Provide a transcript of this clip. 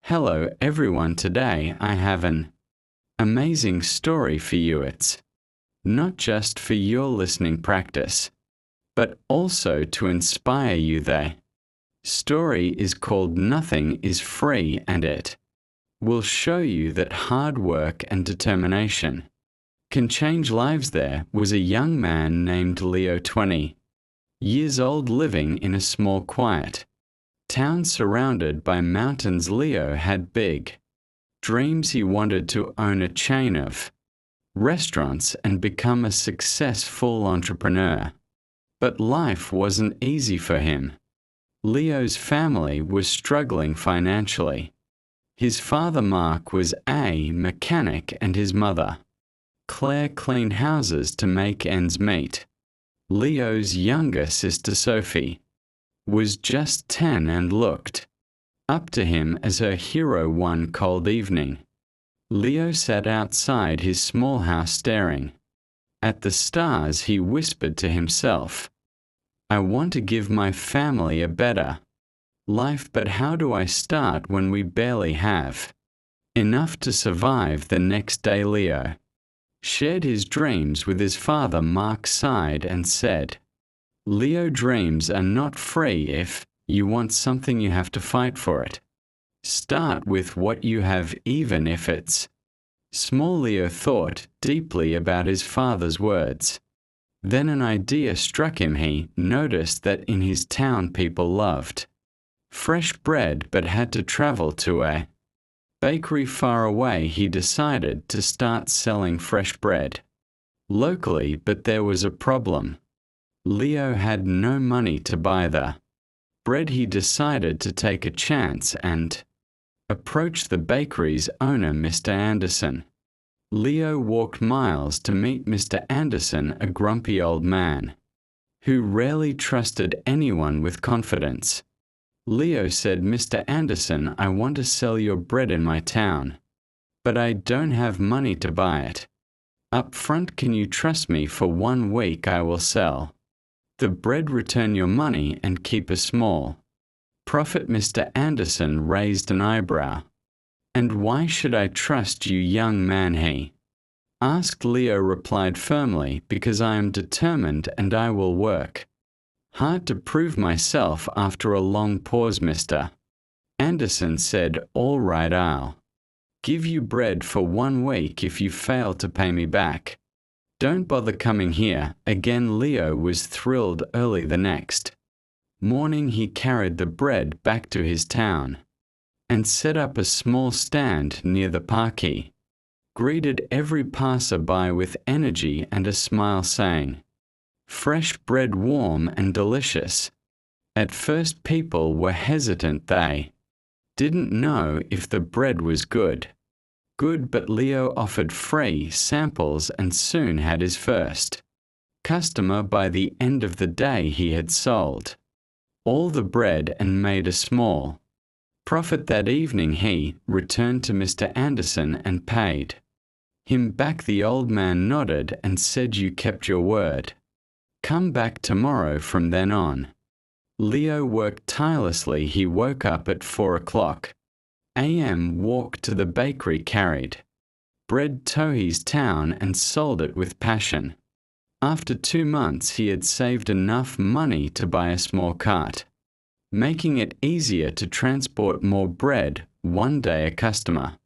Hello everyone, today I have an amazing story for you. It's not just for your listening practice, but also to inspire you. The story is called Nothing is Free, and it will show you that hard work and determination can change lives. There was a young man named Leo, 20 years old, living in a small, quiet town surrounded by mountains. Leo had big dreams. He wanted to own a chain of restaurants and become a successful entrepreneur. But life wasn't easy for him. Leo's family was struggling financially. His father, Mark, was a mechanic, and his mother, Claire, cleaned houses to make ends meet. Leo's younger sister, Sophie, was just 10 and looked up to him as her hero. One cold evening, Leo sat outside his small house staring at the stars. He whispered to himself, "I want to give my family a better life, but how do I start when we barely have enough to survive?" The next day, Leo shared his dreams with his father. Mark sighed and said, "Leo, dreams are not free. If you want something, you have to fight for it. Start with what you have, even if it's small." Leo thought deeply about his father's words. Then an idea struck him. He noticed that in his town people loved fresh bread but had to travel to a bakery far away. He decided to start selling fresh bread locally, but there was a problem. Leo had no money to buy the bread. He decided to take a chance and approach the bakery's owner, Mr. Anderson. Leo walked miles to meet Mr. Anderson, a grumpy old man who rarely trusted anyone with confidence. Leo said, "Mr. Anderson, I want to sell your bread in my town, but I don't have money to buy it up front. Can you trust me? For 1 week I will sell the bread, return your money, and keep a small profit." Mr. Anderson raised an eyebrow. "And why should I trust you, young man?" he asked. Leo replied firmly, "Because I am determined and I will work hard to prove myself." After a long pause, Mr. Anderson said, "All right, I'll give you bread for 1 week. If you fail to pay me back, don't bother coming here again." Leo was thrilled. Early the next morning, he carried the bread back to his town and set up a small stand near the park. He greeted every passer-by with energy and a smile, saying, "Fresh bread, warm and delicious." At first people were hesitant. They didn't know if the bread was good, but Leo offered free samples and soon had his first customer. By the end of the day, he had sold all the bread and made a small profit. That evening, he returned to Mr. Anderson and paid him back. The old man nodded and said, "You kept your word. Come back tomorrow." From then on, Leo worked tirelessly. He woke up at 4 a.m., walked to the bakery, carried bread to his town, and sold it with passion. After 2 months, he had saved enough money to buy a small cart, making it easier to transport more bread. One day, a customer